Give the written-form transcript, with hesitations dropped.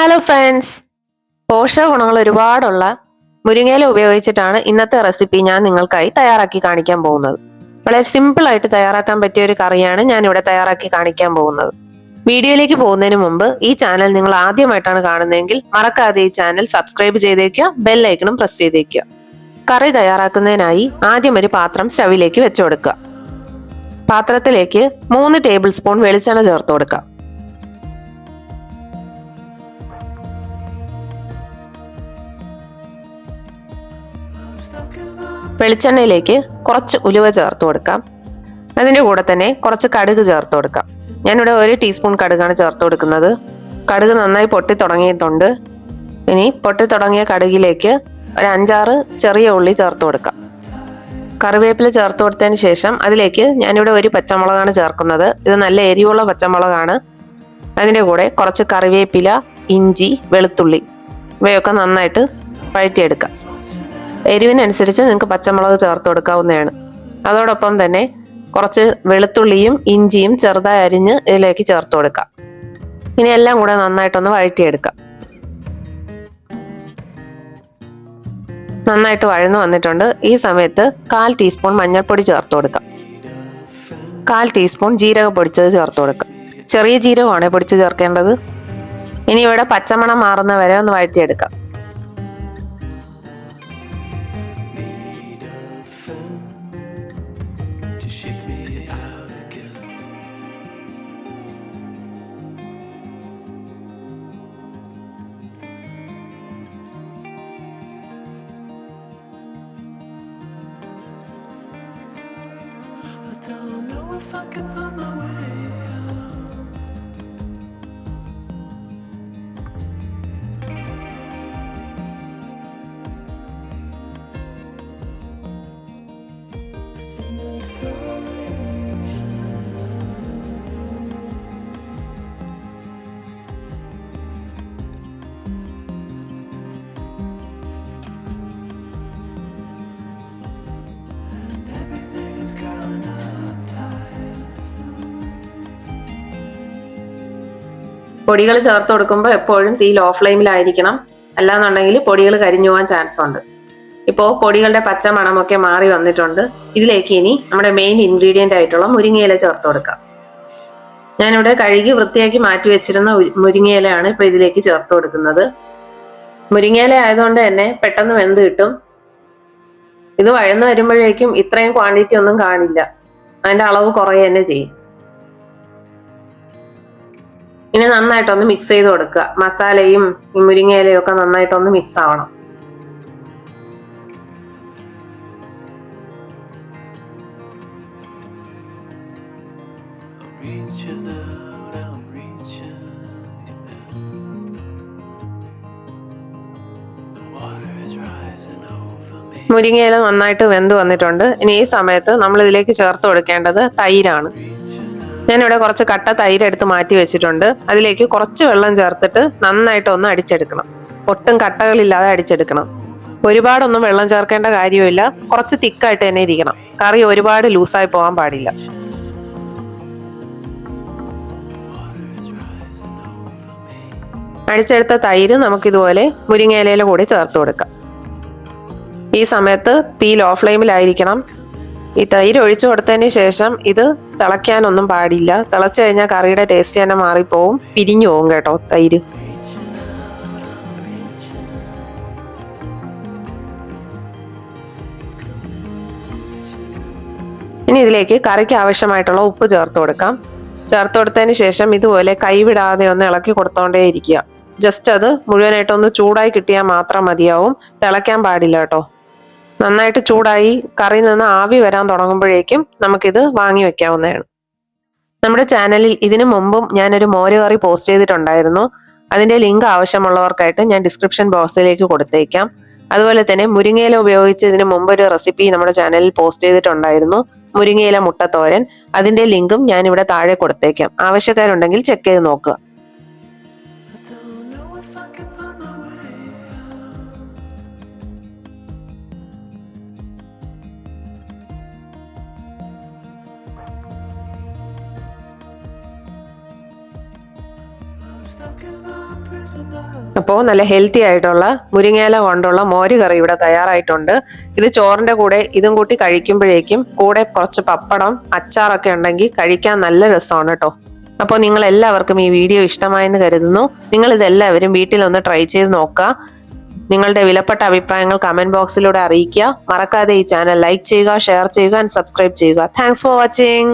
Hello friends, പോഷക ഗുണങ്ങൾ ഒരുപാടുള്ള മുരിങ്ങയില ഉപയോഗിച്ചിട്ടാണ് ഇന്നത്തെ റെസിപ്പി ഞാൻ നിങ്ങൾക്കായി തയ്യാറാക്കി കാണിക്കാൻ പോകുന്നത്. വളരെ സിമ്പിൾ ആയിട്ട് തയ്യാറാക്കാൻ പറ്റിയ ഒരു കറിയാണ് ഞാൻ ഇവിടെ തയ്യാറാക്കി കാണിക്കാൻ പോകുന്നത്. വീഡിയോയിലേക്ക് പോകുന്നതിന് മുമ്പ് ഈ ചാനൽ നിങ്ങൾ ആദ്യമായിട്ടാണ് കാണുന്നതെങ്കിൽ മറക്കാതെ ഈ ചാനൽ സബ്സ്ക്രൈബ് ചെയ്തേക്കുക, ബെൽ ഐക്കണും പ്രസ് ചെയ്തേക്കുക. കറി തയ്യാറാക്കുന്നതിനായി ആദ്യം ഒരു പാത്രം സ്റ്റവിലേക്ക് വെച്ചു കൊടുക്കുക. പാത്രത്തിലേക്ക് 3 ടേബിൾ സ്പൂൺ വെളിച്ചെണ്ണ ചേർത്ത് കൊടുക്കുക. വെളിച്ചെണ്ണയിലേക്ക് കുറച്ച് ഉലുവ ചേർത്ത് കൊടുക്കാം. അതിൻ്റെ കൂടെ തന്നെ കുറച്ച് കടുക് ചേർത്ത് കൊടുക്കാം. ഞാനിവിടെ 1 ടീസ്പൂൺ കടുകാണ് ചേർത്ത് കൊടുക്കുന്നത്. കടുക് നന്നായി പൊട്ടി തുടങ്ങിയിട്ടുണ്ട്. ഇനി പൊട്ടി തുടങ്ങിയ കടുകിലേക്ക് ഒരു 5-6 ചെറിയ ഉള്ളി ചേർത്ത് കൊടുക്കാം. കറിവേപ്പില ചേർത്ത് കൊടുത്തതിന് ശേഷം അതിലേക്ക് ഞാനിവിടെ 1 പച്ചമുളകാണ് ചേർക്കുന്നത്. ഇത് നല്ല എരിവുള്ള പച്ചമുളകാണ്. അതിൻ്റെ കൂടെ കുറച്ച് കറിവേപ്പില, ഇഞ്ചി, വെളുത്തുള്ളി ഇവയൊക്കെ നന്നായിട്ട് വഴറ്റിയെടുക്കാം. എരിവിനനുസരിച്ച് നിങ്ങൾക്ക് പച്ചമുളക് ചേർത്ത് കൊടുക്കാവുന്നതാണ്. അതോടൊപ്പം തന്നെ കുറച്ച് വെളുത്തുള്ളിയും ഇഞ്ചിയും ചെറുതായി അരിഞ്ഞ് ഇതിലേക്ക് ചേർത്ത് കൊടുക്കാം. ഇനി എല്ലാം കൂടെ നന്നായിട്ടൊന്ന് വഴറ്റിയെടുക്കാം. നന്നായിട്ട് വഴന്നു വന്നിട്ടുണ്ട്. ഈ സമയത്ത് 1/4 ടീസ്പൂൺ മഞ്ഞൾപ്പൊടി ചേർത്ത് കൊടുക്കാം. 1/4 ടീസ്പൂൺ ജീരക പൊടിച്ചത് ചേർത്ത് കൊടുക്കാം. ചെറിയ ജീരകമാണ് പൊടിച്ച് ചേർക്കേണ്ടത്. ഇനി ഇവിടെ പച്ചമണം മാറുന്ന വരെ ഒന്ന് വഴറ്റിയെടുക്കാം. Don't know if I can find my way out. In this tiny and everything is growing up. പൊടികൾ ചേർത്ത് കൊടുക്കുമ്പോൾ എപ്പോഴും തീ ലോ ഫ്ലെയിമിലായിരിക്കണം. അല്ലാന്നുണ്ടെങ്കിൽ പൊടികൾ കരിഞ്ഞു പോകാൻ ചാൻസ് ഉണ്ട്. ഇപ്പോൾ പൊടികളുടെ പച്ച മണമൊക്കെ മാറി വന്നിട്ടുണ്ട്. ഇതിലേക്ക് ഇനി നമ്മുടെ മെയിൻ ഇൻഗ്രീഡിയൻ്റ് ആയിട്ടുള്ള മുരിങ്ങയില ചേർത്ത് കൊടുക്കാം. ഞാനിവിടെ കഴുകി വൃത്തിയാക്കി മാറ്റി വെച്ചിരുന്ന മുരിങ്ങയിലയാണ് ഇപ്പോൾ ഇതിലേക്ക് ചേർത്ത് കൊടുക്കുന്നത്. മുരിങ്ങയില ആയതുകൊണ്ട് തന്നെ പെട്ടെന്ന് വെന്ത് കിട്ടും. ഇത് വഴന്ന് വരുമ്പോഴേക്കും ഇത്രയും ക്വാണ്ടിറ്റി ഒന്നും കാണില്ല. അതിൻ്റെ അളവ് കുറയുക തന്നെ ചെയ്യും. ഇനി നന്നായിട്ടൊന്ന് മിക്സ് ചെയ്ത് കൊടുക്കുക. മസാലയും മുരിങ്ങയിലയും ഒക്കെ നന്നായിട്ടൊന്ന് മിക്സ് ആവണം. മുരിങ്ങയില നന്നായിട്ട് വെന്ത് വന്നിട്ടുണ്ട്. ഇനി ഈ സമയത്ത് നമ്മൾ ഇതിലേക്ക് ചേർത്ത് കൊടുക്കേണ്ടത് തൈരാണ്. ഞാനിവിടെ കുറച്ച് കട്ട തൈര് എടുത്ത് മാറ്റി വെച്ചിട്ടുണ്ട്. അതിലേക്ക് കുറച്ച് വെള്ളം ചേർത്തിട്ട് നന്നായിട്ട് ഒന്ന് അടിച്ചെടുക്കണം. ഒട്ടും കട്ടകളില്ലാതെ അടിച്ചെടുക്കണം. ഒരുപാടൊന്നും വെള്ളം ചേർക്കേണ്ട കാര്യമില്ല. കുറച്ച് തിക്കായിട്ട് തന്നെ ഇരിക്കണം. കറി ഒരുപാട് ലൂസായി പോകാൻ പാടില്ല. അടിച്ചെടുത്ത തൈര് നമുക്കിതുപോലെ മുരിങ്ങയിലയുടെ കൂടെ ചേർത്ത് കൊടുക്കാം. ഈ സമയത്ത് തീ ലോ ഫ്ലെയിമിലായിരിക്കണം. ഈ തൈര് ഒഴിച്ചു കൊടുത്തതിന് ശേഷം ഇത് തിളയ്ക്കാനൊന്നും പാടില്ല. തിളച്ചു കഴിഞ്ഞാൽ കറിയുടെ ടേസ്റ്റ് തന്നെ മാറിപ്പോവും, പിരിഞ്ഞു പോവും കേട്ടോ തൈര്. ഇനി ഇതിലേക്ക് കറിക്ക് ആവശ്യമായിട്ടുള്ള ഉപ്പ് ചേർത്ത് കൊടുക്കാം. ചേർത്ത് കൊടുത്തതിന് ശേഷം ഇതുപോലെ കൈവിടാതെ ഒന്ന് ഇളക്കി കൊടുത്തോണ്ടേ ഇരിക്കുക. ജസ്റ്റ് അത് മുഴുവനായിട്ടൊന്ന് ചൂടായി കിട്ടിയാൽ മാത്രം മതിയാവും. തിളയ്ക്കാൻ പാടില്ല കേട്ടോ. നന്നായിട്ട് ചൂടായി കറിയിൽ നിന്ന് ആവി വരാൻ തുടങ്ങുമ്പോഴേക്കും നമുക്കിത് വാങ്ങി വെക്കാവുന്നതാണ്. നമ്മുടെ ചാനലിൽ ഇതിനു മുമ്പും ഞാനൊരു മോര് കറി പോസ്റ്റ് ചെയ്തിട്ടുണ്ടായിരുന്നു. അതിൻ്റെ ലിങ്ക് ആവശ്യമുള്ളവർക്കായിട്ട് ഞാൻ ഡിസ്ക്രിപ്ഷൻ ബോക്സിലേക്ക് കൊടുത്തേക്കാം. അതുപോലെ തന്നെ മുരിങ്ങയില ഉപയോഗിച്ച് ഇതിനു മുമ്പ് ഒരു റെസിപ്പി നമ്മുടെ ചാനലിൽ പോസ്റ്റ് ചെയ്തിട്ടുണ്ടായിരുന്നു, മുരിങ്ങയില മുട്ടത്തോരൻ. അതിൻ്റെ ലിങ്കും ഞാനിവിടെ താഴെ കൊടുത്തേക്കാം. ആവശ്യക്കാരുണ്ടെങ്കിൽ ചെക്ക് ചെയ്ത് നോക്കുക. Stuck in a prisoner. അപ്പോൾ നല്ല ഹെൽത്തി ആയിട്ടുള്ള മുരിങ്ങയില കൊണ്ടുള്ള മോര് കറി ഇവിടെ തയ്യാറായിട്ടുണ്ട്. ഇത് ചോറിന്റെ കൂടെ ഇതും കൂട്ടി കഴിക്കുമ്പോഴേക്കും കൂടെ കുറച്ച് പപ്പടം അച്ചാറൊക്കെ ഉണ്ടെങ്കിൽ കഴിക്കാൻ നല്ല രസമാണ് കേട്ടോ. അപ്പോൾ നിങ്ങൾ എല്ലാവർക്കും ഈ വീഡിയോ ഇഷ്ടമായെന്ന് കരുതുന്നു. നിങ്ങൾ ഇതെല്ലാവരും വീട്ടിലൊന്ന് ട്രൈ ചെയ്ത് നോക്കുക. നിങ്ങളുടെ വിലപ്പെട്ട അഭിപ്രായങ്ങൾ കമന്റ് ബോക്സിലൂടെ അറിയിക്കുക. മറക്കാതെ ഈ ചാനൽ ലൈക്ക് ചെയ്യുക, ഷെയർ ചെയ്യുക ആൻഡ് സബ്സ്ക്രൈബ് ചെയ്യുക. Thanks for watching.